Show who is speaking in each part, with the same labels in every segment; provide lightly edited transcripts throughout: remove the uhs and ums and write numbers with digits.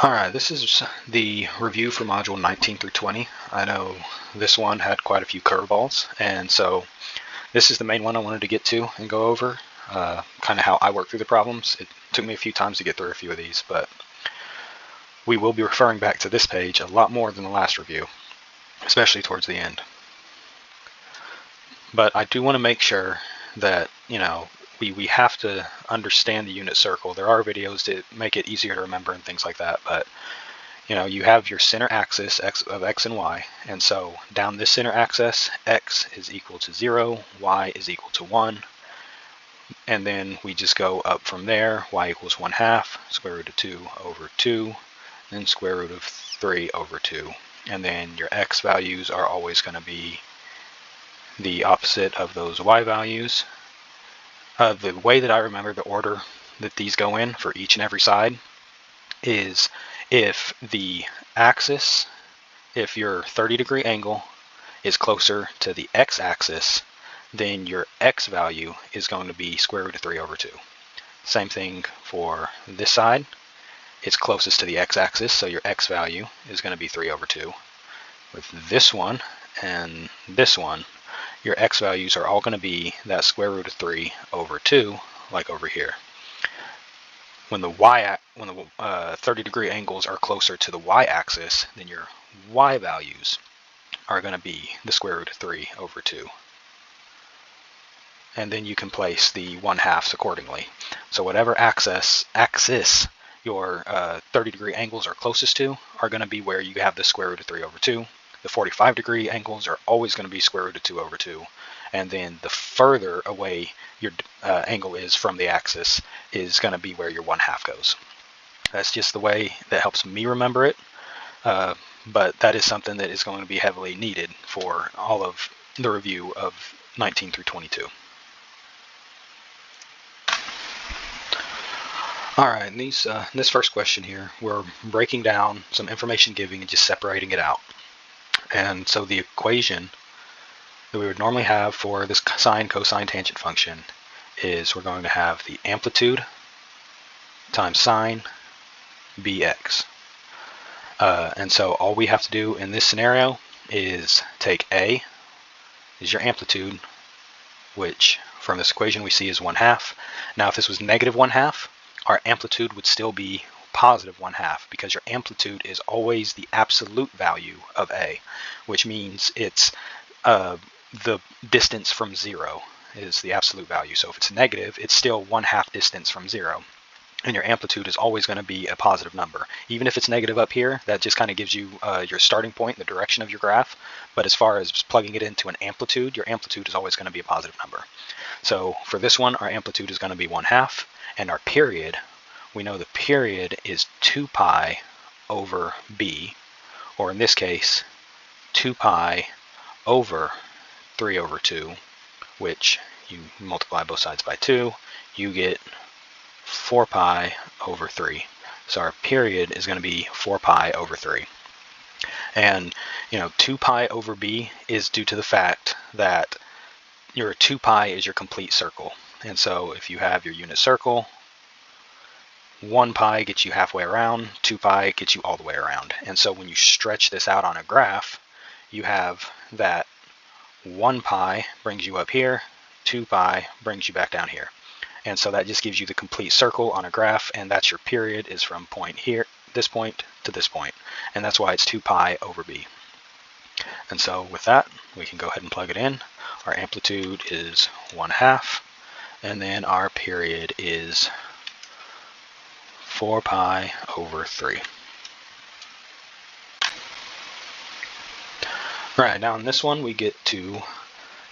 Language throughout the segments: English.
Speaker 1: Alright, this is the review for Module 19 through 20. I know this one had quite a few curveballs, and so this is the main one I wanted to get to and go over, kind of how I work through the problems. It took me a few times to get through a few of these, but we will be referring back to this page a lot more than the last review, especially towards the end. But I do want to make sure that, we have to understand the unit circle. There are videos to make it easier to remember and things like that, but you have your center axis of x and y, and so down this center axis, x is equal to 0, y is equal to 1, and then we just go up from there. Y equals 1/2, square root of 2 over 2, then square root of 3 over 2, and then your x values are always going to be the opposite of those y values. The way that I remember the order that these go in for each and every side is if the axis, if your 30-degree angle is closer to the x-axis, then your x value is going to be square root of 3 over 2. Same thing for this side. It's closest to the x-axis, so your x value is going to be 3 over 2. With this one and this one, your x values are all going to be that square root of 3 over 2, like over here. When the 30-degree angles are closer to the y-axis, then your y values are going to be the square root of 3 over 2. And then you can place the 1/2s accordingly. So whatever axis your 30-degree angles are closest to are going to be where you have the square root of 3 over 2. The 45-degree angles are always going to be square root of 2 over 2. And then the further away your angle is from the axis is going to be where your 1/2 goes. That's just the way that helps me remember it. But that is something that is going to be heavily needed for all of the review of 19 through 22. Alright, this first question here, we're breaking down some information giving and just separating it out. And so the equation that we would normally have for this sine, cosine, tangent function is we're going to have the amplitude times sine bx. And so all we have to do in this scenario is take A is your amplitude, which from this equation we see is 1/2. Now if this was negative 1/2, our amplitude would still be positive 1/2, because your amplitude is always the absolute value of A, which means it's the distance from 0 is the absolute value. So if it's negative, it's still 1/2 distance from 0. And your amplitude is always going to be a positive number. Even if it's negative up here, that just kind of gives you your starting point, the direction of your graph. But as far as plugging it into an amplitude, your amplitude is always going to be a positive number. So for this one, our amplitude is going to be 1/2. And our period, we know the period is 2 pi over b, or in this case, 2 pi over 3 over 2, which you multiply both sides by 2, you get 4 pi over 3. So our period is going to be 4 pi over 3. And 2 pi over b is due to the fact that your 2 pi is your complete circle. And so if you have your unit circle, 1 pi gets you halfway around, 2 pi gets you all the way around. And so when you stretch this out on a graph, you have that 1 pi brings you up here, 2 pi brings you back down here. And so that just gives you the complete circle on a graph, and that's your period is from point here, this point to this point. And that's why it's 2 pi over b. And so with that, we can go ahead and plug it in. Our amplitude is 1/2, and then our period is 4 pi over 3. Right, now in this one we get to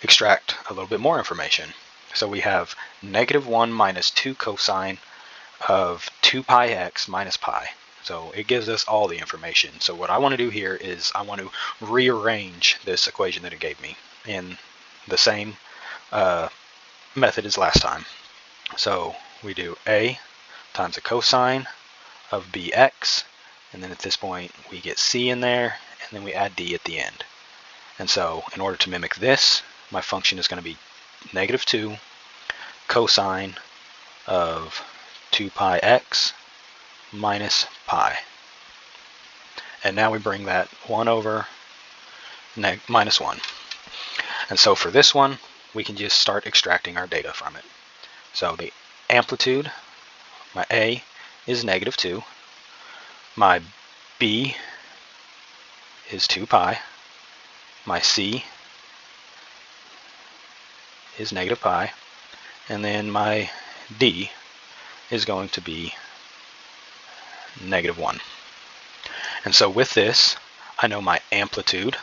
Speaker 1: extract a little bit more information. So we have -1 minus 2 cosine of 2 pi x minus pi. So it gives us all the information. So what I want to do here is I want to rearrange this equation that it gave me in the same method as last time. So we do A times a cosine of bx, and then at this point we get c in there, and then we add d at the end. And so in order to mimic this, my function is going to be -2 cosine of 2 pi x minus pi. And now we bring that 1 over minus 1. And so for this one, we can just start extracting our data from it. So the amplitude, my A, is -2. My B is 2 pi. My C is -pi. And then my D is going to be -1. And so with this, I know my amplitude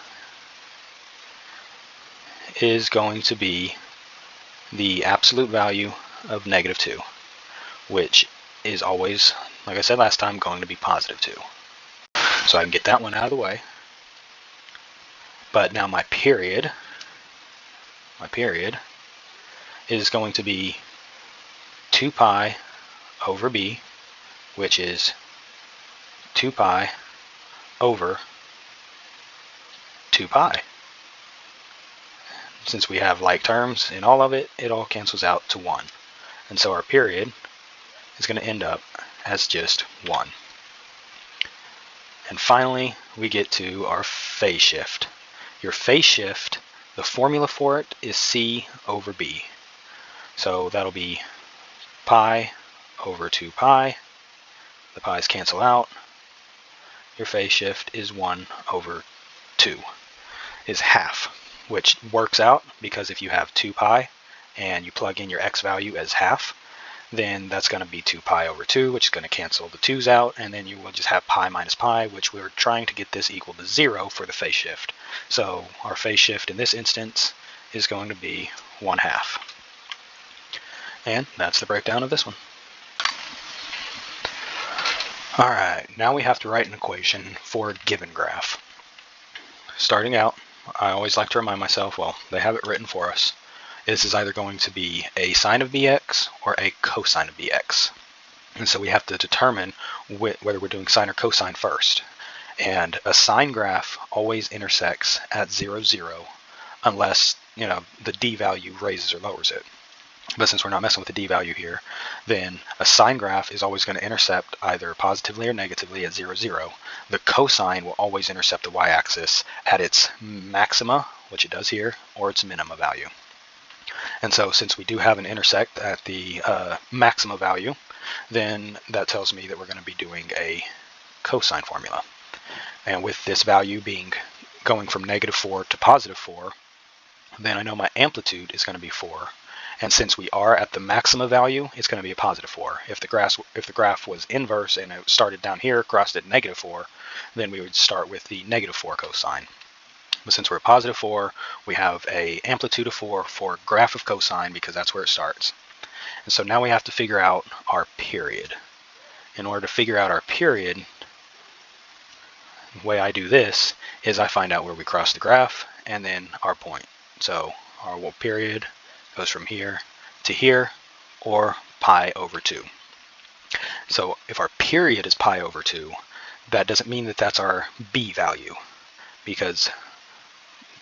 Speaker 1: is going to be the absolute value of -2, which is always, like I said last time, going to be +2. So I can get that one out of the way. But now my period is going to be 2 pi over b, which is 2 pi over 2 pi. Since we have like terms in all of it, it all cancels out to 1. And so our period is going to end up as just 1. And finally, we get to our phase shift. Your phase shift, the formula for it is C over B. So that'll be pi over 2 pi. The pi's cancel out. Your phase shift is 1 over 2, is half, which works out because if you have 2 pi and you plug in your x value as half, then that's going to be 2 pi over 2, which is going to cancel the 2's out, and then you will just have pi minus pi, which we're trying to get this equal to 0 for the phase shift. So our phase shift in this instance is going to be 1/2. And that's the breakdown of this one. Alright, now we have to write an equation for a given graph. Starting out, I always like to remind myself, well, they have it written for us. This is either going to be a sine of bx or a cosine of bx. And so we have to determine whether we're doing sine or cosine first. And a sine graph always intersects at 0, 0, unless, the d value raises or lowers it. But since we're not messing with the d value here, then a sine graph is always going to intercept either positively or negatively at 0, 0. The cosine will always intercept the y-axis at its maxima, which it does here, or its minima value. And so since we do have an intersect at the maxima value, then that tells me that we're going to be doing a cosine formula. And with this value going from -4 to +4, then I know my amplitude is going to be 4. And since we are at the maxima value, it's going to be a +4. If the graph was inverse and it started down here, crossed at -4, then we would start with the -4 cosine. But since we're at +4, we have a amplitude of 4 for graph of cosine because that's where it starts. And so now we have to figure out our period. In order to figure out our period, the way I do this is I find out where we cross the graph and then our point. So our period goes from here to here, or pi over 2. So if our period is pi over 2, that doesn't mean that that's our b value, because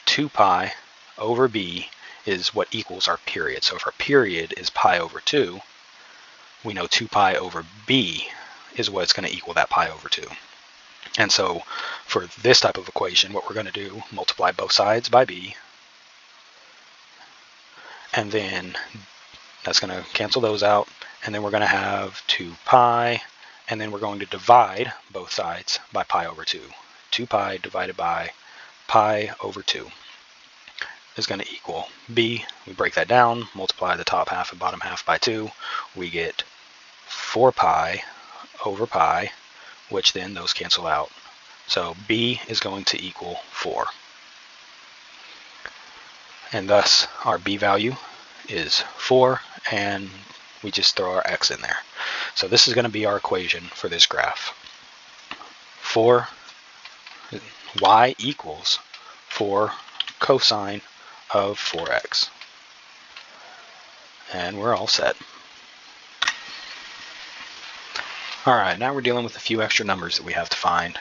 Speaker 1: 2 pi over b is what equals our period. So if our period is pi over 2, we know 2 pi over b is what's going to equal that pi over 2. And so for this type of equation, what we're going to do, multiply both sides by b, and then that's going to cancel those out, and then we're going to have 2 pi, and then we're going to divide both sides by pi over 2. 2 pi divided by pi over 2 is going to equal b. We break that down, multiply the top half and bottom half by 2, we get 4 pi over pi, which then those cancel out. So b is going to equal 4. And thus our b value is 4, and we just throw our x in there. So this is going to be our equation for this graph. Y equals 4 cosine of 4x. And we're all set. Alright, now we're dealing with a few extra numbers that we have to find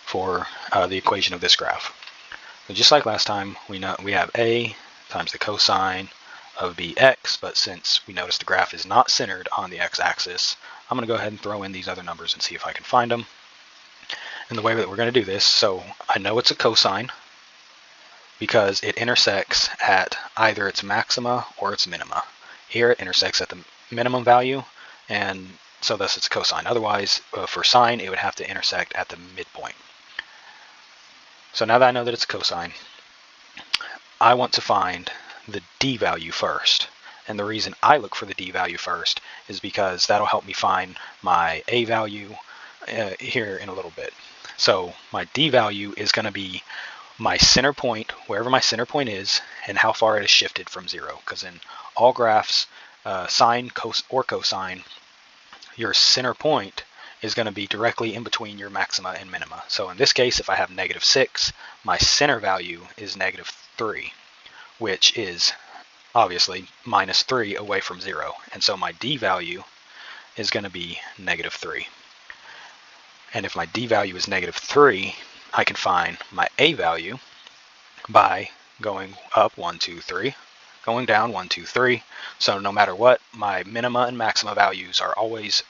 Speaker 1: for the equation of this graph. So just like last time, we have a times the cosine of bx, but since we notice the graph is not centered on the x-axis, I'm going to go ahead and throw in these other numbers and see if I can find them. And the way that we're going to do this, so I know it's a cosine because it intersects at either its maxima or its minima. Here it intersects at the minimum value, and so thus it's a cosine. Otherwise, for sine, it would have to intersect at the midpoint. So now that I know that it's a cosine, I want to find the d value first. And the reason I look for the d value first is because that'll help me find my a value here in a little bit. So my d value is going to be my center point, wherever my center point is, and how far it has shifted from 0. Because in all graphs, sine or cosine, your center point is going to be directly in between your maxima and minima. So in this case, if I have -6, my center value is -3, which is obviously -3 away from 0. And so my d value is going to be -3. And if my d value is -3, I can find my a value by going up 1, 2, 3, going down 1, 2, 3. So no matter what, my minima and maxima values are always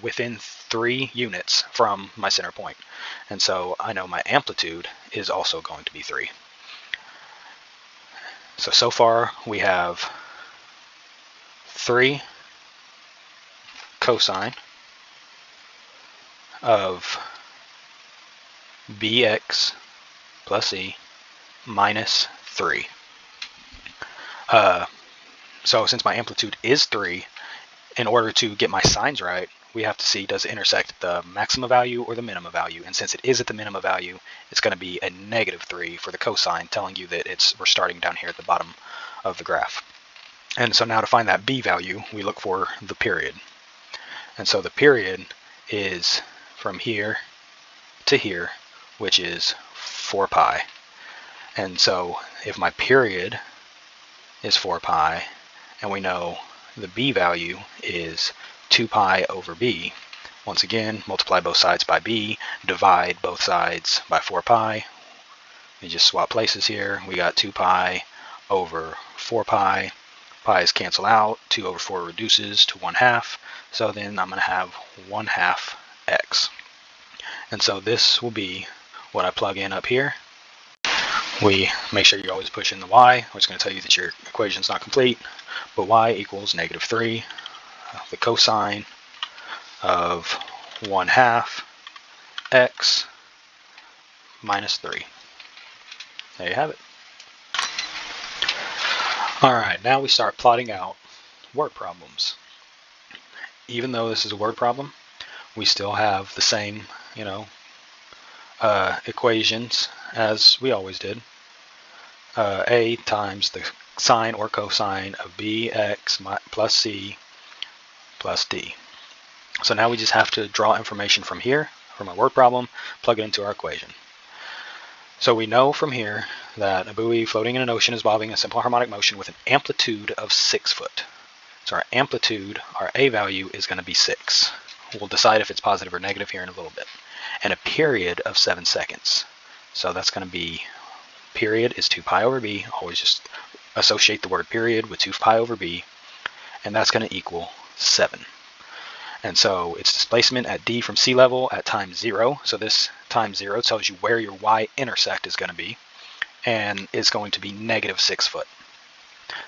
Speaker 1: within 3 units from my center point. And so I know my amplitude is also going to be 3. So far we have 3 cosine of bx plus c minus 3. So since my amplitude is 3, in order to get my signs right, we have to see, does it intersect at the maxima value or the minima value? And since it is at the minima value, it's going to be a -3 for the cosine, telling you that we're starting down here at the bottom of the graph. And so now to find that b value, we look for the period. And so the period is from here to here, which is 4 pi. And so if my period is 4 pi, and we know the b value is 2 pi over b, once again, multiply both sides by b, divide both sides by 4 pi. We just swap places here. We got 2 pi over 4 pi. Pi's cancel out. 2 over 4 reduces to 1/2. So then I'm going to have 1/2 x. And so this will be what I plug in up here. We make sure you always push in the y, which is going to tell you that your equation is not complete. But y equals -3, the cosine of 1/2 x minus 3. There you have it. Alright, now we start plotting out word problems. Even though this is a word problem, we still have the same, equations as we always did. A times the sine or cosine of bx plus c plus d. So now we just have to draw information from here, from our word problem, plug it into our equation. So we know from here that a buoy floating in an ocean is bobbing in simple harmonic motion with an amplitude of 6 foot. So our amplitude, our a value, is going to be 6. We'll decide if it's positive or negative here in a little bit. And a period of 7 seconds. So that's going to be, period is 2 pi over b. Always just associate the word period with 2 pi over b. And that's going to equal 7. And so it's displacement at d from sea level at time 0. So this time 0 tells you where your y-intercept is going to be. And it's going to be -6 foot.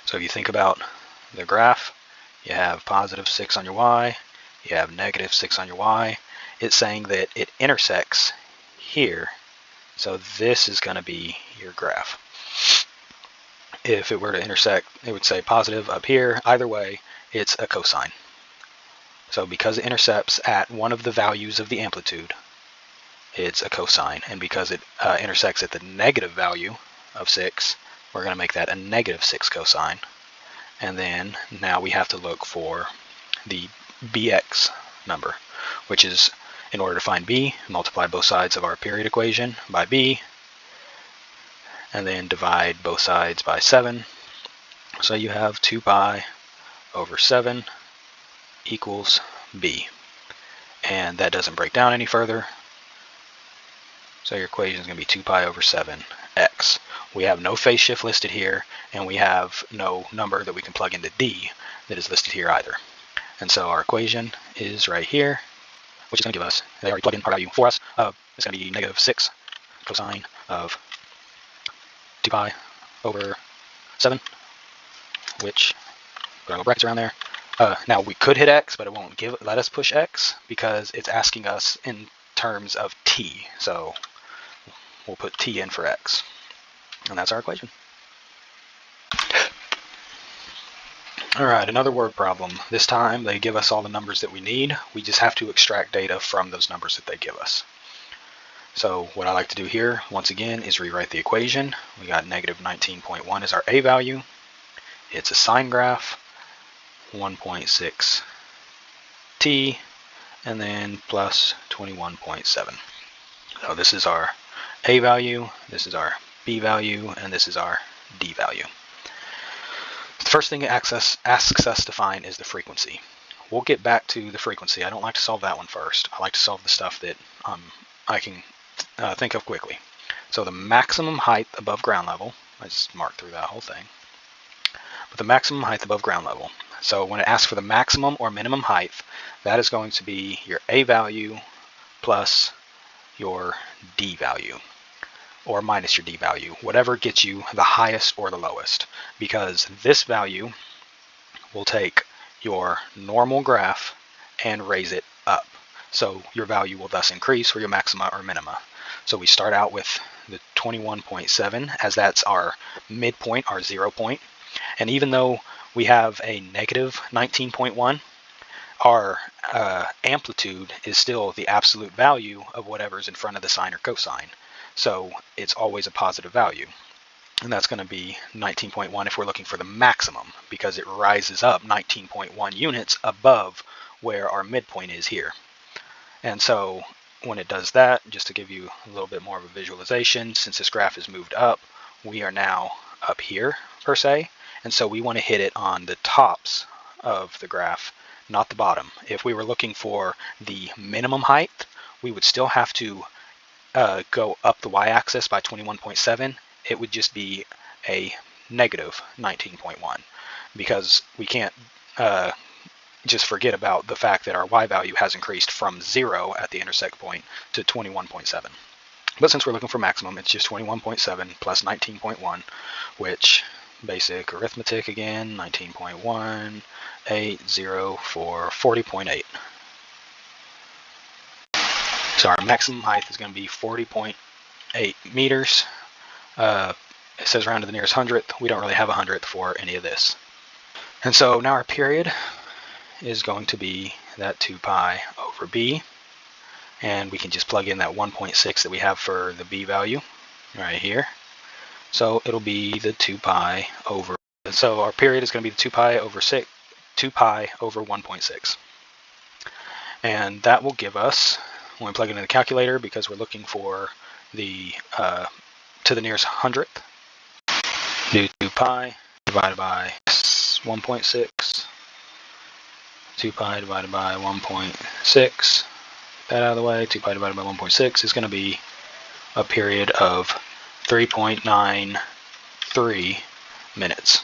Speaker 1: So if you think about the graph, you have +6 on your y, you have -6 on your y. It's saying that it intersects here. So this is going to be your graph. If it were to intersect, it would say positive up here. Either way, it's a cosine. So because it intercepts at one of the values of the amplitude, it's a cosine. And because it intersects at the negative value of 6, we're going to make that a -6 cosine. And then now we have to look for the bx number, which is, in order to find b, multiply both sides of our period equation by b, and then divide both sides by 7. So you have 2 pi over 7 equals b. And that doesn't break down any further. So your equation is going to be 2 pi over 7x. We have no phase shift listed here, and we have no number that we can plug into d that is listed here either. And so our equation is right here, which is going to give us, they already plug in our value for us, is going to be negative 6 cosine of 2 pi over 7, which, put our brackets around there. Now we could hit x, but it won't let us push x because it's asking us in terms of t. So we'll put t in for x. And that's our equation. All right, another word problem. This time they give us all the numbers that we need. We just have to extract data from those numbers that they give us. So what I like to do here, once again, is rewrite the equation. We got negative 19.1 is our a value. It's a sine graph, 1.6 t, and then plus 21.7. So this is our a value, this is our b value, and this is our d value. The first thing it asks us to find is the frequency. We'll get back to the frequency. I don't like to solve that one first. I like to solve the stuff that I can think of quickly. So the maximum height above ground level, I just marked through that whole thing, but the maximum height above ground level. So when it asks for the maximum or minimum height, that is going to be your a value plus your d value, or minus your d value, whatever gets you the highest or the lowest, because this value will take your normal graph and raise it up. So your value will thus increase for your maxima or minima. So we start out with the 21.7 as that's our midpoint, our 0 point. And even though we have a negative 19.1, our amplitude is still the absolute value of whatever's in front of the sine or cosine. So it's always a positive value. And that's going to be 19.1 if we're looking for the maximum, because it rises up 19.1 units above where our midpoint is here. And so when it does that, just to give you a little bit more of a visualization, since this graph is moved up, we are now up here per se. And so we want to hit it on the tops of the graph, not the bottom. If we were looking for the minimum height, we would still have to go up the y-axis by 21.7. It would just be a negative 19.1, because we can't just forget about the fact that our y value has increased from 0 at the intersect point to 21.7. But since we're looking for maximum, it's just 21.7 plus 19.1, which, basic arithmetic again, 19.1, 8, 0, 4, 40.8. So our maximum height is going to be 40.8 meters. It says round to the nearest hundredth. We don't really have a hundredth for any of this. And so now our period is going to be that 2 pi over b. And we can just plug in that 1.6 that we have for the b value right here. So it'll be the 2 pi over. So our period is going to be the 2 pi over 1.6. And that will give us, when we plug it in the calculator, because we're looking for the to the nearest hundredth, do 2 pi divided by 1.6, 2 pi divided by 1.6, that out of the way, 2 pi divided by 1.6 is going to be a period of 3.93 minutes.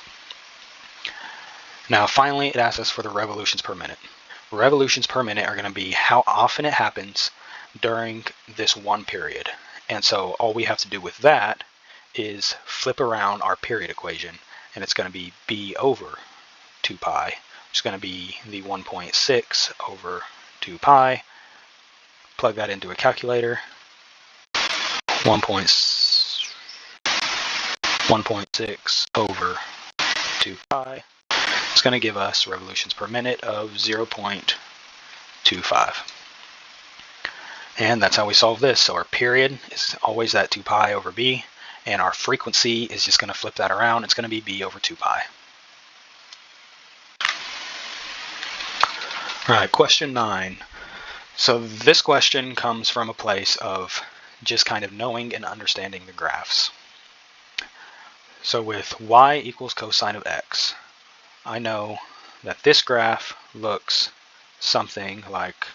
Speaker 1: Now finally it asks us for the revolutions per minute. Revolutions per minute are going to be how often it happens during this one period. And so all we have to do with that is flip around our period equation, and it's going to be b over 2 pi, which is going to be the 1.6 over 2 pi. Plug that into a calculator. 1.6 over 2 pi. It's going to give us revolutions per minute of 0.25. And that's how we solve this. So our period is always that 2 pi over b, and our frequency is just going to flip that around. It's going to be b over 2 pi. All right, question 9. So this question comes from a place of just kind of knowing and understanding the graphs. So with y equals cosine of x, I know that this graph looks something like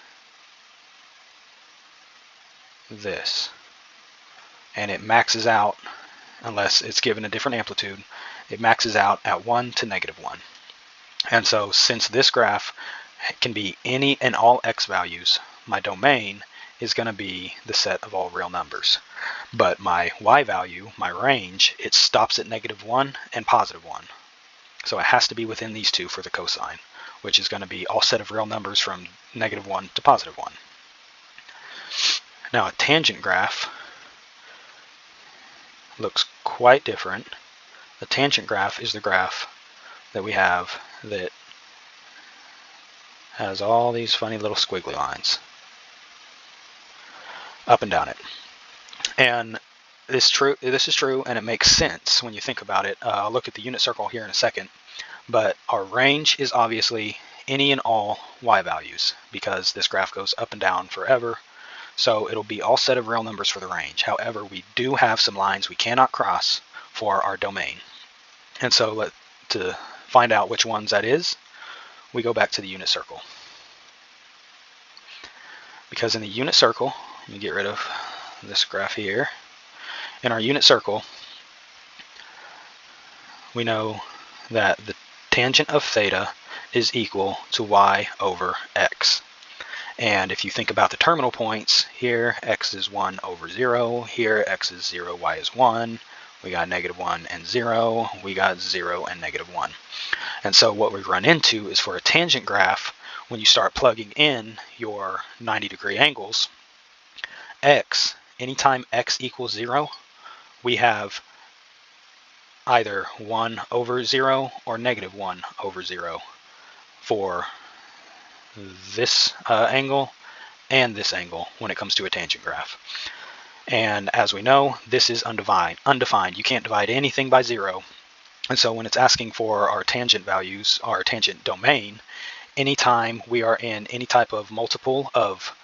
Speaker 1: this, and it maxes out, unless it's given a different amplitude, it maxes out at 1 to -1. And so since this graph can be any and all x values, my domain is going to be the set of all real numbers. But my y value, my range, it stops at -1 and +1. So it has to be within these two for the cosine, which is going to be all set of real numbers from -1 to +1. Now a tangent graph looks quite different. A tangent graph is the graph that we have that has all these funny little squiggly lines up and down it. And this is true, and it makes sense when you think about it. I'll look at the unit circle here in a second, but our range is obviously any and all y values because this graph goes up and down forever. So it'll be all set of real numbers for the range. However, we do have some lines we cannot cross for our domain. And so to find out which ones that is, we go back to the unit circle. Because in the unit circle, let me get rid of this graph here. In our unit circle, we know that the tangent of theta is equal to y over x. And if you think about the terminal points, here x is 1 over 0, here x is 0, y is 1, we got -1 and 0, we got 0 and -1. And so what we run into is for a tangent graph, when you start plugging in your 90-degree angles, x, anytime x equals 0, we have either 1 over 0 or -1 over 0 for this angle and this angle when it comes to a tangent graph. And as we know, this is undefined. You can't divide anything by 0. And so when it's asking for our tangent values, our tangent domain, anytime we are in any type of multiple of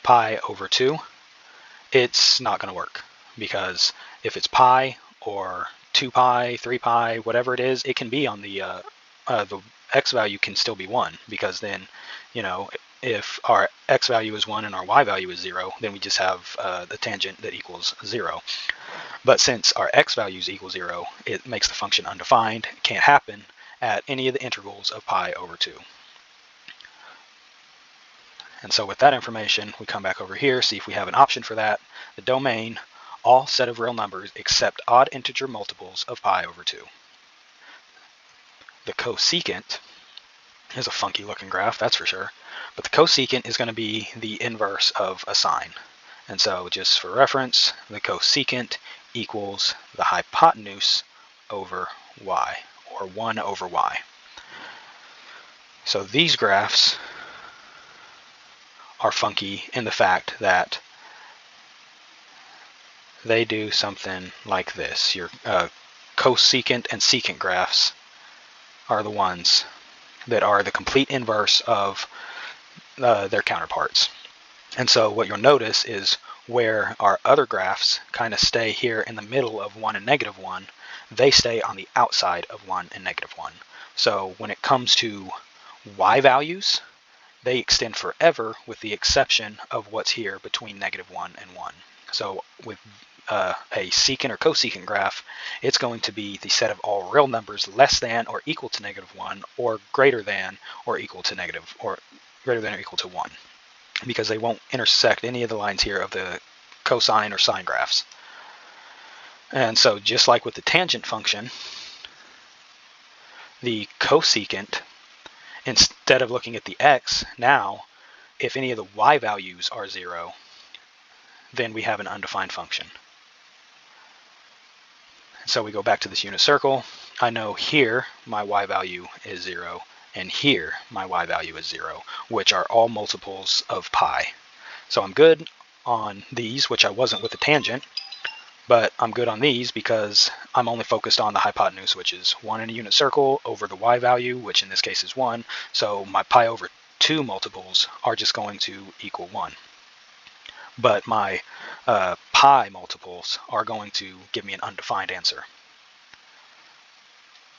Speaker 1: pi over 2, it's not going to work. Because if it's pi or 2 pi, 3 pi, whatever it is, it can be on the x value can still be 1, because then, if our x value is 1 and our y value is 0, then we just have the tangent that equals 0. But since our x values equal 0, it makes the function undefined. It can't happen at any of the integrals of pi over 2. And so with that information, we come back over here, see if we have an option for that. The domain, all set of real numbers except odd integer multiples of pi over 2. The cosecant is a funky looking graph, that's for sure. But the cosecant is going to be the inverse of a sine. And so just for reference, the cosecant equals the hypotenuse over y, or 1 over y. So these graphs are funky in the fact that they do something like this. Your cosecant and secant graphs are the ones that are the complete inverse of their counterparts. And so what you'll notice is where our other graphs kind of stay here in the middle of 1 and -1, they stay on the outside of 1 and -1. So when it comes to y values, they extend forever with the exception of what's here between -1 and 1. So with a secant or cosecant graph, it's going to be the set of all real numbers less than or equal to -1 or greater than or equal to greater than or equal to 1, because they won't intersect any of the lines here of the cosine or sine graphs. And so just like with the tangent function, the cosecant, instead of looking at the x, now if any of the y values are 0, then we have an undefined function. So we go back to this unit circle. I know here my y value is 0, and here my y value is 0, which are all multiples of pi. So I'm good on these, which I wasn't with the tangent, but I'm good on these because I'm only focused on the hypotenuse, which is 1 in a unit circle over the y value, which in this case is 1. So my pi over 2 multiples are just going to equal 1. But my pi multiples are going to give me an undefined answer.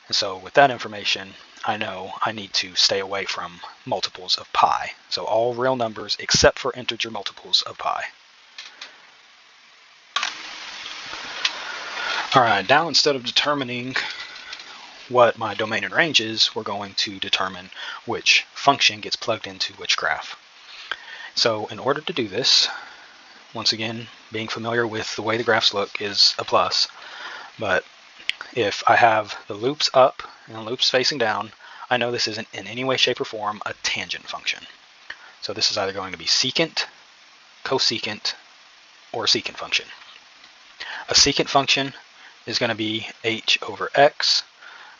Speaker 1: And so with that information, I know I need to stay away from multiples of pi. So all real numbers except for integer multiples of pi. Alright, now instead of determining what my domain and range is, we're going to determine which function gets plugged into which graph. So in order to do this, once again, being familiar with the way the graphs look is a plus, but if I have the loops up and the loops facing down, I know this isn't in any way, shape, or form a tangent function. So this is either going to be secant, cosecant, or secant function. A secant function is going to be h over x.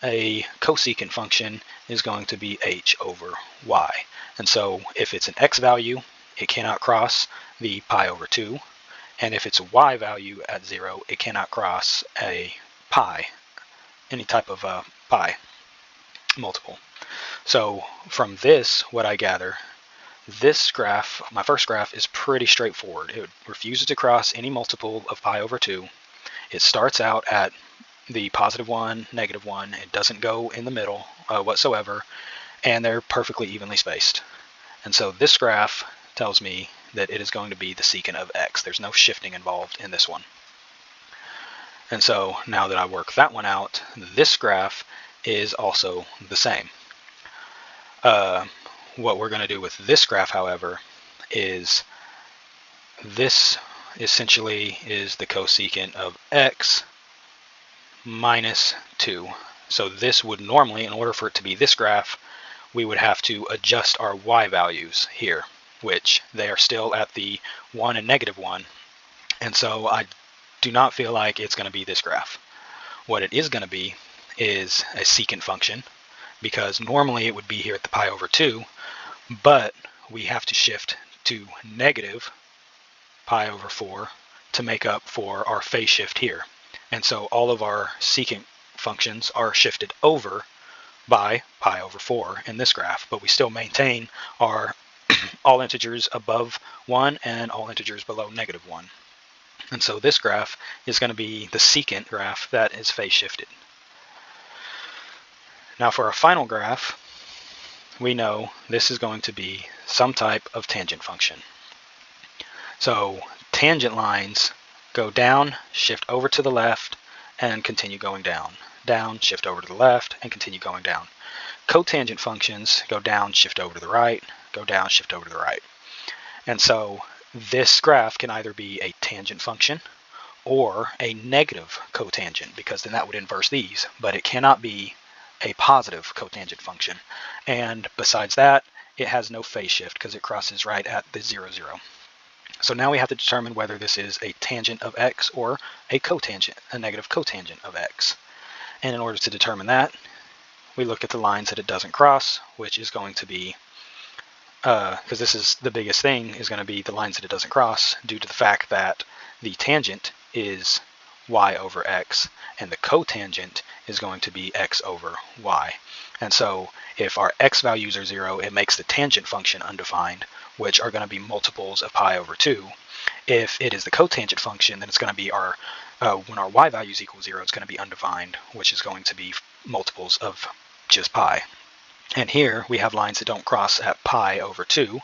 Speaker 1: A cosecant function is going to be h over y. And so if it's an x value, it cannot cross the pi over 2. And if it's a y value at 0, it cannot cross a pi, any type of pi multiple. So from this, what I gather, this graph, my first graph, is pretty straightforward. It refuses to cross any multiple of pi over 2. It starts out at the positive 1, negative 1. It doesn't go in the middle whatsoever, and they're perfectly evenly spaced. And so this graph tells me that it is going to be the secant of x. There's no shifting involved in this one. And so now that I work that one out, this graph is also the same. What we're going to do with this graph, however, is this essentially is the cosecant of x minus 2. So this would normally, in order for it to be this graph, we would have to adjust our y values here, which they are still at the 1 and negative 1. And so I do not feel like it's going to be this graph. What it is going to be is a secant function, because normally it would be here at the pi over 2, but we have to shift to negative pi over 4 to make up for our phase shift here. And so all of our secant functions are shifted over by pi over 4 in this graph, but we still maintain our all integers above 1 and all integers below negative 1. And so this graph is going to be the secant graph that is phase shifted. Now for our final graph, we know this is going to be some type of tangent function. So tangent lines go down, shift over to the left, and continue going down. Down, shift over to the left, and continue going down. Cotangent functions go down, shift over to the right, go down, shift over to the right. And so this graph can either be a tangent function or a negative cotangent, because then that would inverse these, but it cannot be a positive cotangent function. And besides that, it has no phase shift because it crosses right at the 0, 0. So now we have to determine whether this is a tangent of x or a cotangent, a negative cotangent of x. And in order to determine that, we look at the lines that it doesn't cross, which is going to be, because this is the biggest thing, is going to be the lines that it doesn't cross, due to the fact that the tangent is y over x, and the cotangent is going to be x over y. And so if our x values are 0, it makes the tangent function undefined, which are going to be multiples of pi over 2. If it is the cotangent function, then it's going to be our, when our y values equal 0, it's going to be undefined, which is going to be multiples of just pi. And here we have lines that don't cross at pi over 2,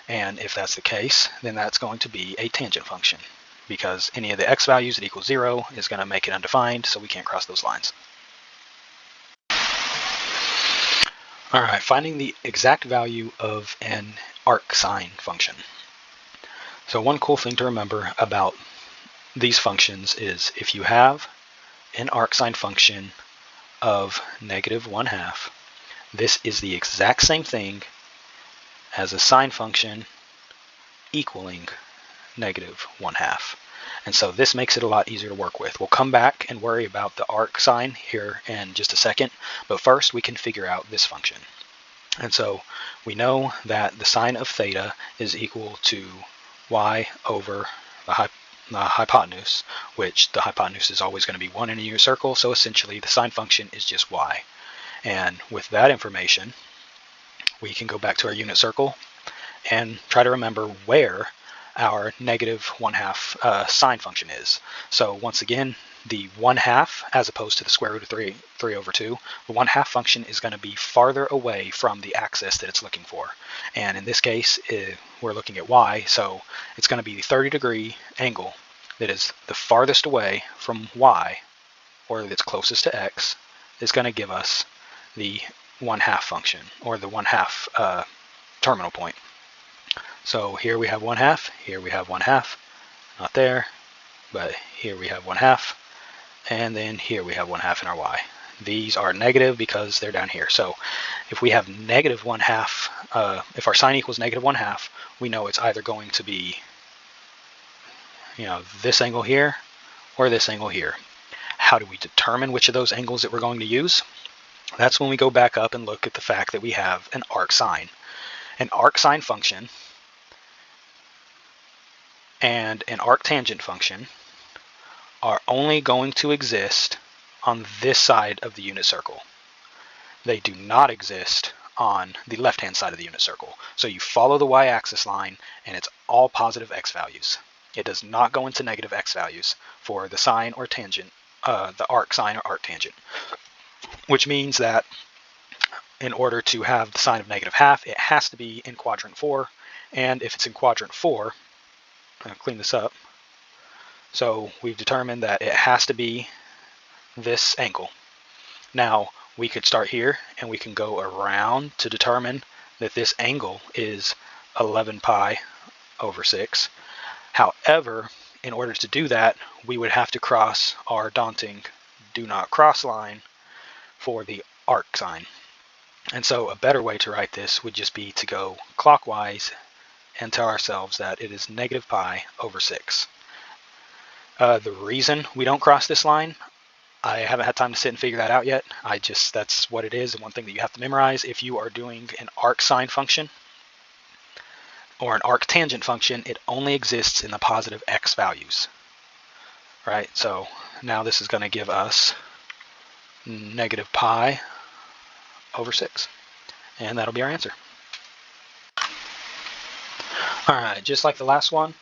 Speaker 1: and if that's the case, then that's going to be a tangent function, because any of the x values that equal 0 is going to make it undefined, so we can't cross those lines. All right, finding the exact value of an arcsine function. So one cool thing to remember about these functions is if you have an arcsine function of negative 1/2, this is the exact same thing as a sine function equaling negative 1/2. And so this makes it a lot easier to work with. We'll come back and worry about the arcsine here in just a second, but first we can figure out this function. And so we know that the sine of theta is equal to y over the hypotenuse, which the hypotenuse is always going to be 1 in a unit circle, so essentially the sine function is just y. And with that information, we can go back to our unit circle and try to remember where our negative 1/2 sine function is. So once again, the 1/2, as opposed to the square root of 3 over 2, the 1/2 function is going to be farther away from the axis that it's looking for. And in this case, we're looking at y, so it's going to be the 30-degree angle that is the farthest away from y, or that's closest to x, is going to give us the 1/2 function, or the 1/2 terminal point. So here we have 1/2, here we have 1/2, not there, but here we have 1/2, and then here we have 1/2 in our y. These are negative because they're down here. So if we have negative 1/2, if our sign equals negative 1/2, we know it's either going to be, this angle here or this angle here. How do we determine which of those angles that we're going to use? That's when we go back up and look at the fact that we have an arcsine. An arcsine function and an arctangent function are only going to exist on this side of the unit circle. They do not exist on the left-hand side of the unit circle. So you follow the y-axis line and it's all positive x values. It does not go into negative x values for the sine or tangent, the arcsine or arctangent, which means that in order to have the sign of -1/2, it has to be in quadrant 4, and if it's in quadrant 4, I'll clean this up. So we've determined that it has to be this angle. Now we could start here and we can go around to determine that this angle is 11 pi over 6. However, in order to do that, we would have to cross our daunting do not cross line for the arcsine. And so a better way to write this would just be to go clockwise and tell ourselves that it is negative pi over 6. The reason we don't cross this line, I haven't had time to sit and figure that out yet. That's what it is, and one thing that you have to memorize if you are doing an arcsine function or an arctangent function, it only exists in the positive x values. Right, so now this is going to give us negative pi over 6. And that'll be our answer. Alright, just like the last one,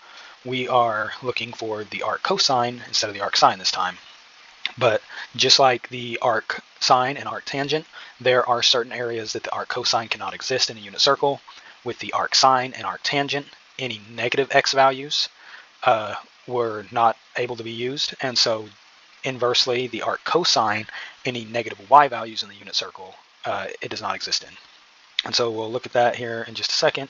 Speaker 1: we are looking for the arc cosine instead of the arc sine this time. But just like the arc sine and arc tangent, there are certain areas that the arc cosine cannot exist in a unit circle. With the arc sine and arc tangent, any negative x values were not able to be used, and so inversely, the arc cosine, any negative y values in the unit circle, it does not exist in. And so we'll look at that here in just a second.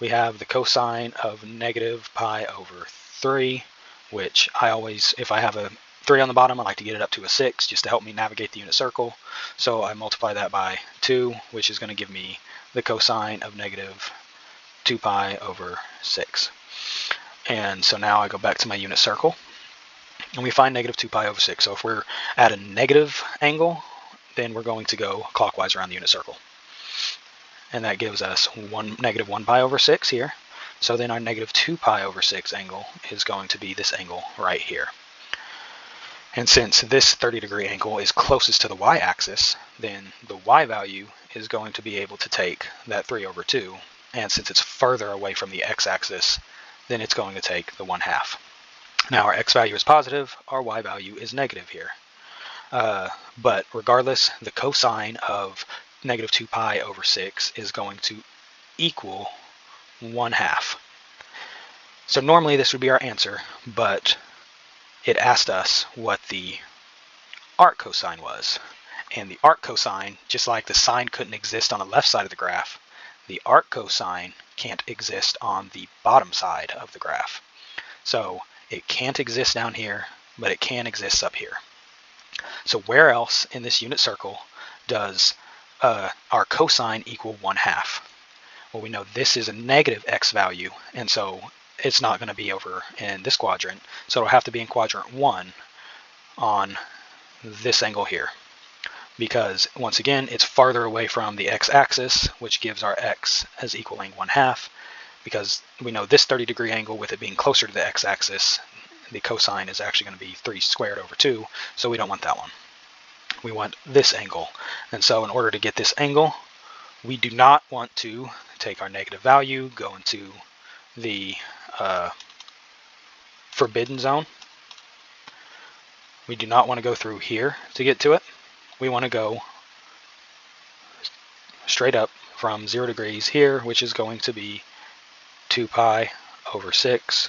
Speaker 1: We have the cosine of negative pi over 3, which I always, if I have a 3 on the bottom, I like to get it up to a 6 just to help me navigate the unit circle. So I multiply that by 2, which is going to give me the cosine of negative 2 pi over 6. And so now I go back to my unit circle and we find negative 2 pi over 6. So if we're at a negative angle, then we're going to go clockwise around the unit circle. And that gives us negative 1 pi over 6 here. So then our negative 2 pi over 6 angle is going to be this angle right here. And since this 30-degree angle is closest to the y-axis, then the y value is going to be able to take that 3 over 2. And since it's further away from the x-axis, then it's going to take the 1/2. Now our x value is positive, our y value is negative here. But regardless, the cosine of negative 2 pi over 6 is going to equal 1/2. So normally this would be our answer, but it asked us what the arc cosine was. And the arc cosine, just like the sine couldn't exist on the left side of the graph, the arc cosine can't exist on the bottom side of the graph. So it can't exist down here, but it can exist up here. So where else in this unit circle does our cosine equal 1/2? Well, we know this is a negative x value, and so it's not going to be over in this quadrant, so it'll have to be in quadrant 1 on this angle here, because once again it's farther away from the x-axis, which gives our x as equaling 1/2, because we know this 30-degree angle, with it being closer to the x-axis, the cosine is actually going to be 3 squared over 2, so we don't want that one. We want this angle, and so in order to get this angle, we do not want to take our negative value, go into the forbidden zone. We do not want to go through here to get to it. We want to go straight up from 0 degrees here, which is going to be 2 pi over 6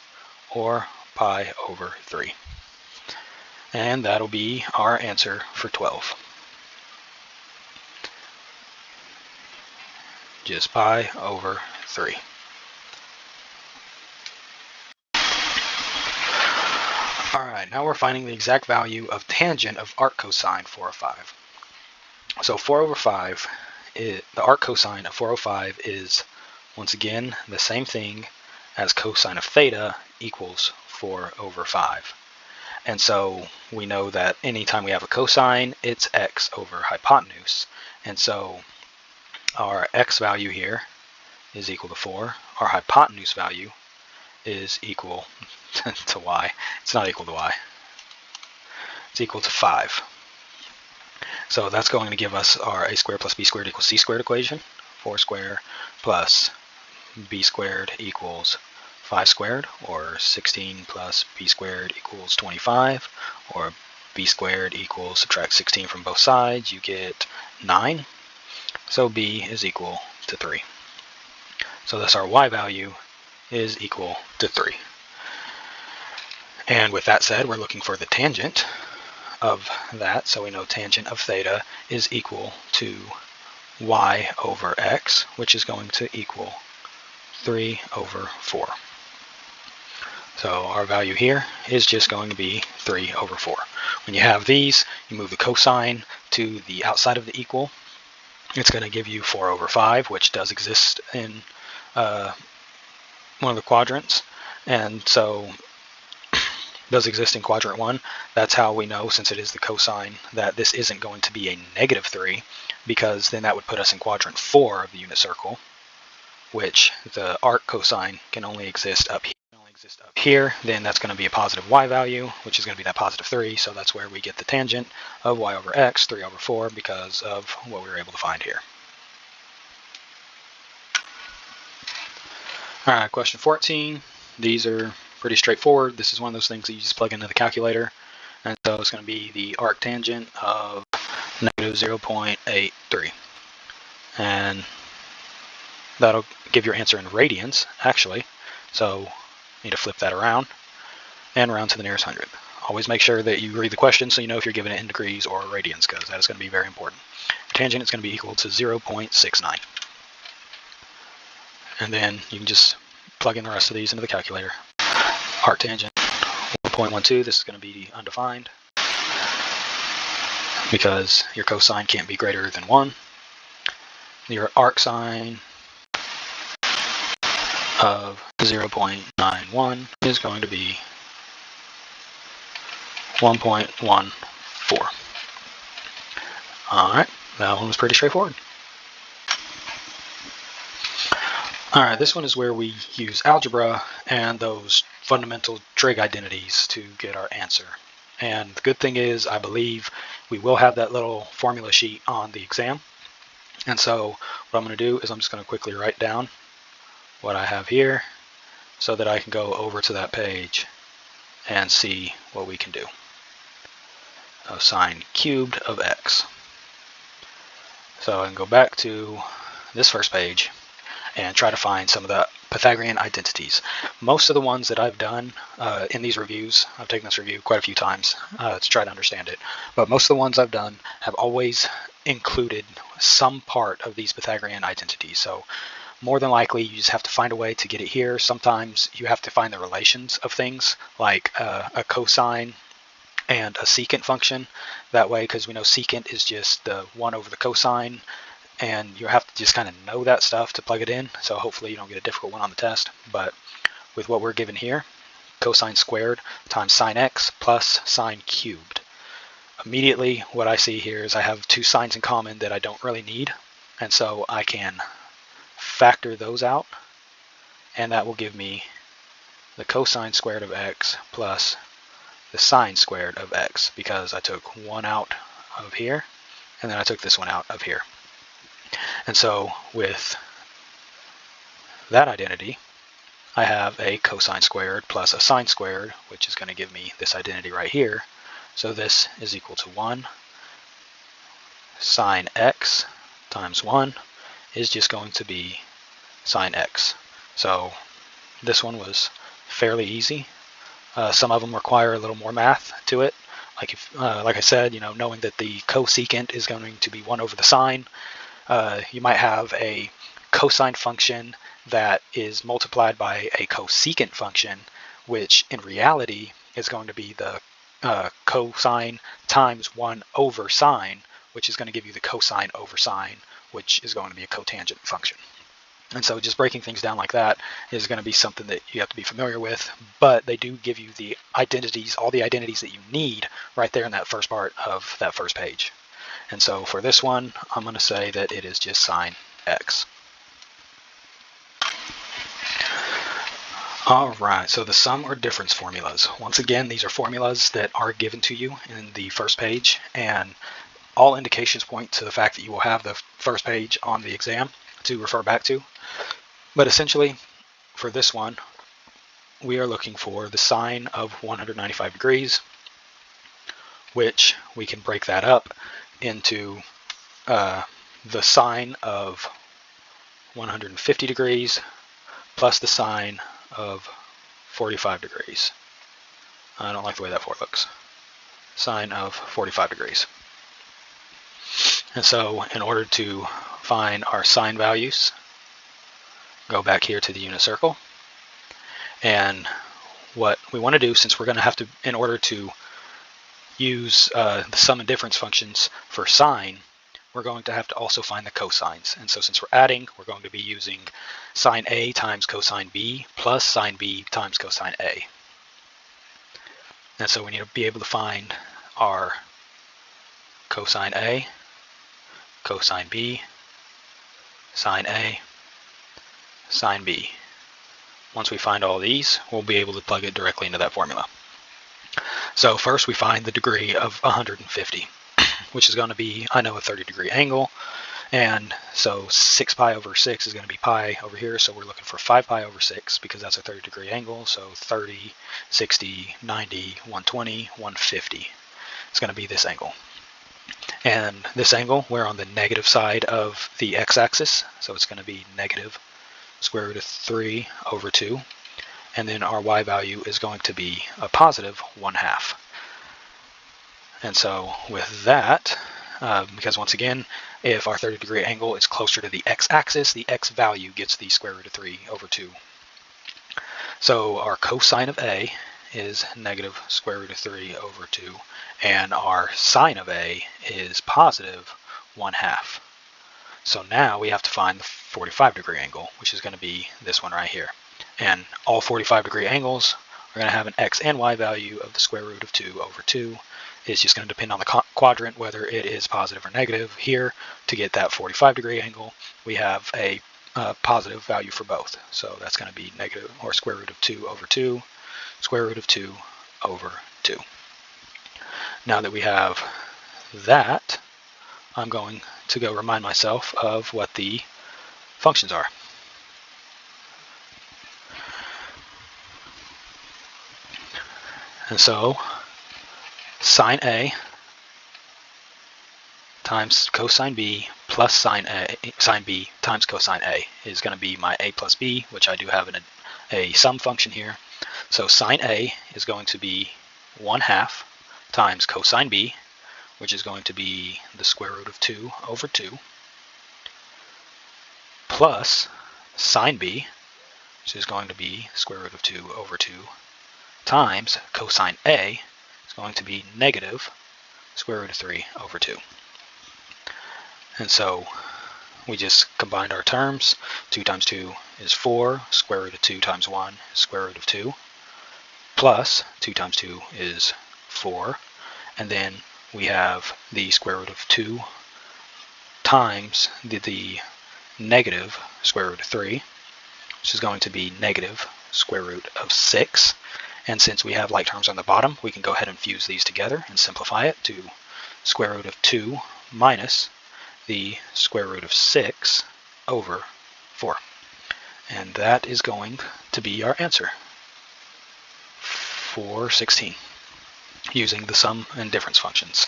Speaker 1: or pi over 3. And that'll be our answer for 12. Just pi over 3. Alright, now we're finding the exact value of tangent of arc cosine 405. So 4 over 5, the arc cosine of 405 is, once again, the same thing as cosine of theta equals 4 over 5. And so we know that anytime we have a cosine, it's x over hypotenuse. And so our x value here is equal to 4. Our hypotenuse value is equal to y. It's not equal to y. It's equal to 5. So that's going to give us our a squared plus b squared equals c squared equation. 4 squared plus b squared equals 5 squared, or 16 plus b squared equals 25, or b squared equals, subtract 16 from both sides, you get 9. So b is equal to 3. So thus our y value is equal to 3. And with that said, we're looking for the tangent of that. So we know tangent of theta is equal to y over x, which is going to equal 3 over 4. So our value here is just going to be 3 over 4. When you have these, you move the cosine to the outside of the equal. It's going to give you 4 over 5, which does exist in one of the quadrants. And so does exist in quadrant 1. That's how we know, since it is the cosine, that this isn't going to be a negative 3, because then that would put us in quadrant 4 of the unit circle, which the arc cosine can only exist up here. Then that's going to be a positive y value, which is going to be that positive 3. So that's where we get the tangent of y over x, 3 over 4, because of what we were able to find here. All right, question 14. These are pretty straightforward. This is one of those things that you just plug into the calculator. And so it's going to be the arc tangent of negative 0.83. And that'll give your answer in radians, actually. So you need to flip that around and round to the nearest hundredth. Always make sure that you read the question so you know if you're given it in degrees or radians, because that is going to be very important. The tangent is going to be equal to 0.69. And then you can just plug in the rest of these into the calculator. Arc tangent 1.12, this is going to be undefined because your cosine can't be greater than 1. Your arc sine of 0.91 is going to be 1.14. Alright, that one was pretty straightforward. Alright, this one is where we use algebra and those fundamental trig identities to get our answer. And the good thing is, I believe we will have that little formula sheet on the exam. And so what I'm going to do is I'm just going to quickly write down what I have here so that I can go over to that page and see what we can do. Sine cubed of x. So I can go back to this first page and try to find some of the Pythagorean identities. Most of the ones that I've done in these reviews, I've taken this review quite a few times to try to understand it, but most of the ones I've done have always included some part of these Pythagorean identities. So more than likely you just have to find a way to get it here. Sometimes you have to find the relations of things, like a cosine and a secant function. That way, because we know secant is just the 1 over the cosine, and you have to just kind of know that stuff to plug it in. So hopefully you don't get a difficult one on the test. But with what we're given here, cosine squared times sine x plus sine cubed. Immediately what I see here is I have two signs in common that I don't really need. And so I can factor those out. And that will give me the cosine squared of x plus the sine squared of x, because I took one out of here and then I took this one out of here. And so with that identity, I have a cosine squared plus a sine squared, which is going to give me this identity right here. So this is equal to 1. Sine x times 1 is just going to be sine x. So this one was fairly easy. Some of them require a little more math to it. Like I said, knowing that the cosecant is going to be 1 over the sine, you might have a cosine function that is multiplied by a cosecant function, which in reality is going to be the cosine times 1 over sine, which is going to give you the cosine over sine, which is going to be a cotangent function. And so just breaking things down like that is going to be something that you have to be familiar with, but they do give you the identities, all the identities that you need right there in that first part of that first page. And so for this one, I'm going to say that it is just sine x. All right, so the sum or difference formulas. Once again, these are formulas that are given to you in the first page, and all indications point to the fact that you will have the first page on the exam to refer back to. But essentially, for this one, we are looking for the sine of 195 degrees, which we can break that up into the sine of 150 degrees plus the sine of 45 degrees. I don't like the way that 4 looks. Sine of 45 degrees. And so in order to find our sine values, go back here to the unit circle. And what we want to do, since we're going to have to, in order to use the sum and difference functions for sine, we're going to have to also find the cosines. And so since we're adding, we're going to be using sine A times cosine B plus sine B times cosine A. And so we need to be able to find our cosine A, cosine B, sine A, sine B. Once we find all these, we'll be able to plug it directly into that formula. So first we find the degree of 150, which is going to be, I know, a 30-degree angle, and so 6 pi over 6 is going to be pi over here, so we're looking for 5 pi over 6 because that's a 30-degree angle, so 30, 60, 90, 120, 150. It's going to be this angle. And this angle, we're on the negative side of the x-axis, so it's going to be negative square root of 3 over 2. And then our y value is going to be a positive 1/2. And so with that, because once again, if our 30-degree angle is closer to the x-axis, the x value gets the square root of 3 over 2. So our cosine of A is negative square root of 3 over 2, and our sine of A is positive 1/2. So now we have to find the 45-degree angle, which is going to be this one right here. And all 45-degree angles are going to have an x and y value of the square root of 2 over 2. It's just going to depend on the quadrant whether it is positive or negative. Here, to get that 45-degree angle, we have a positive value for both. So that's going to be negative, or square root of 2 over 2, square root of 2 over 2. Now that we have that, I'm going to go remind myself of what the functions are. And so sine A times cosine B plus sine B times cosine A is going to be my A plus B, which I do have in a sum function here. So sine A is going to be 1/2 times cosine B, which is going to be the square root of 2 over 2, plus sine B, which is going to be square root of 2 over 2, times cosine A is going to be negative square root of 3 over 2. And so we just combined our terms. 2 times 2 is 4, square root of 2 times 1 is square root of 2, plus 2 times 2 is 4, and then we have the square root of 2 times the negative square root of 3, which is going to be negative square root of 6. And since we have like terms on the bottom, we can go ahead and fuse these together and simplify it to square root of 2 minus the square root of 6 over 4. And that is going to be our answer for 16, using the sum and difference functions.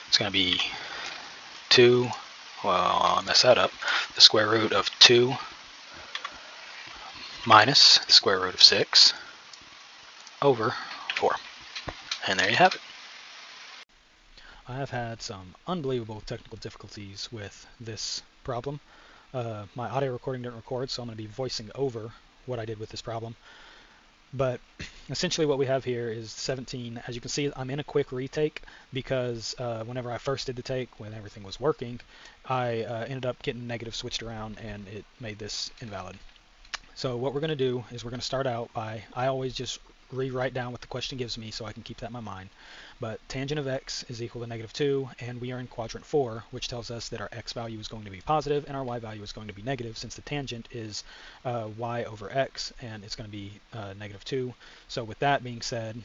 Speaker 1: It's going to be 2, well, I'll mess that up, the square root of 2 minus the square root of 6 over 4. And there you have it. I have had some unbelievable technical difficulties with this problem. My audio recording didn't record, so I'm going to be voicing over what I did with this problem. But essentially what we have here is 17. As you can see, I'm in a quick retake because whenever I first did the take, when everything was working, I ended up getting negative switched around and it made this invalid. So what we're going to do is we're going to start out by, I always just rewrite down what the question gives me so I can keep that in my mind. But tangent of x is equal to -2, and we are in quadrant 4, which tells us that our x value is going to be positive and our y value is going to be negative, since the tangent is y over x, and it's going to be -2. So with that being said,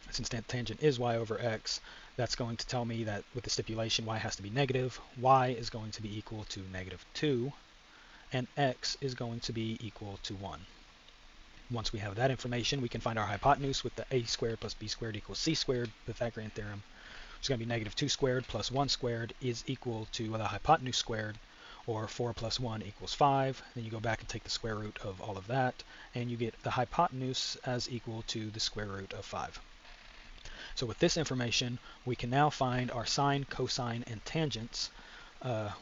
Speaker 1: since the tangent is y over x, that's going to tell me that with the stipulation y has to be negative, y is going to be equal to -2, and x is going to be equal to 1. Once we have that information, we can find our hypotenuse with the a squared plus b squared equals c squared Pythagorean theorem, which is going to be -2 squared plus 1 squared is equal to the hypotenuse squared, or 4 plus 1 equals 5. Then you go back and take the square root of all of that, and you get the hypotenuse as equal to the square root of 5. So with this information, we can now find our sine, cosine, and tangents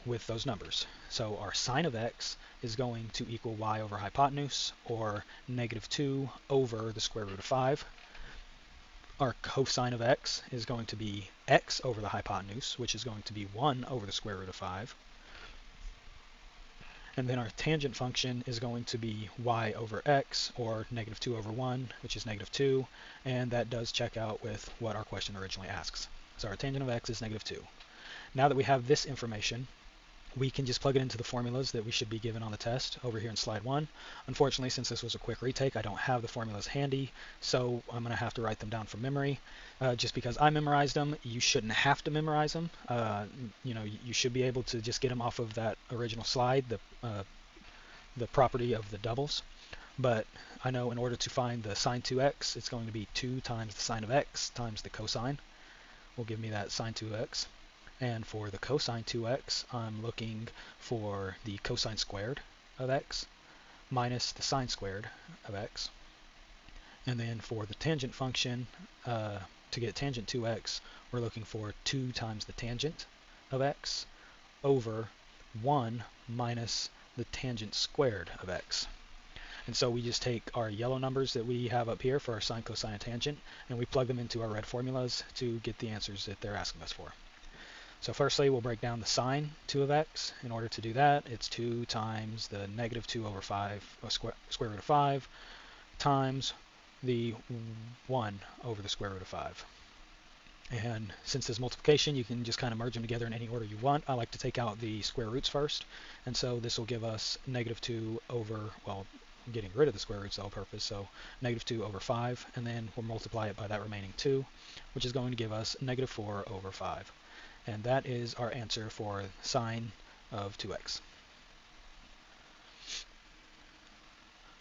Speaker 1: with those numbers. So our sine of x is going to equal y over hypotenuse, or -2 over the square root of 5. Our cosine of x is going to be x over the hypotenuse, which is going to be 1 over the square root of 5. And then our tangent function is going to be y over x, or -2 over 1, which is -2, and that does check out with what our question originally asks. So our tangent of x is -2. Now that we have this information, we can just plug it into the formulas that we should be given on the test over here in slide 1. Unfortunately, since this was a quick retake, I don't have the formulas handy, so I'm going to have to write them down from memory. Just because I memorized them, you shouldn't have to memorize them. You should be able to just get them off of that original slide, the property of the doubles. But I know in order to find the sine 2x, it's going to be 2 times the sine of x times the cosine will give me that sine 2x. And for the cosine 2x, I'm looking for the cosine squared of x minus the sine squared of x. And then for the tangent function, to get tangent 2x, we're looking for 2 times the tangent of x over 1 minus the tangent squared of x. And so we just take our yellow numbers that we have up here for our sine, cosine, and tangent, and we plug them into our red formulas to get the answers that they're asking us for. So firstly, we'll break down the sine 2 of x. In order to do that, it's 2 times the -2 over 5, or square root of 5, times the 1 over the square root of 5. And since there's multiplication, you can just kind of merge them together in any order you want. I like to take out the square roots first, and so this will give us -2 over, well, getting rid of the square roots all purpose, so -2 over 5, and then we'll multiply it by that remaining 2, which is going to give us -4 over 5. And that is our answer for sine of 2x.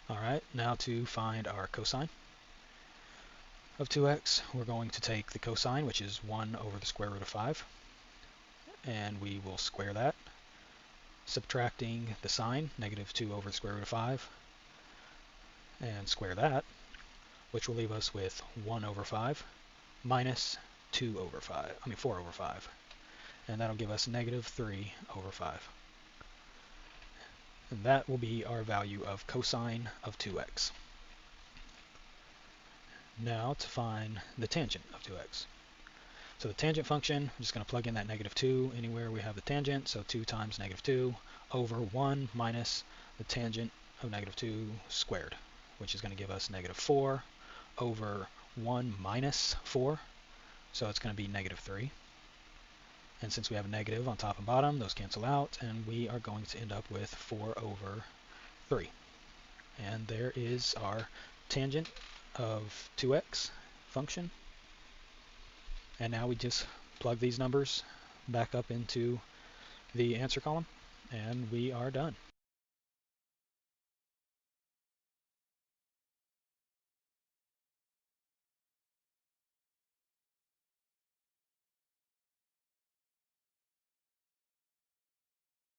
Speaker 1: All right, now to find our cosine of 2x, we're going to take the cosine, which is 1 over the square root of 5, and we will square that, subtracting the sine, -2 over the square root of 5, and square that, which will leave us with 1 over 5 minus 4 over 5. And that'll give us -3 over 5. And that will be our value of cosine of 2x. Now to find the tangent of 2x. So the tangent function, I'm just going to plug in that -2 anywhere we have the tangent, so 2 times -2 over 1 minus the tangent of -2 squared, which is going to give us -4 over 1 minus 4, so it's going to be -3. And since we have a negative on top and bottom, those cancel out, and we are going to end up with 4 over 3. And there is our tangent of 2x function. And now we just plug these numbers back up into the answer column, and we are done.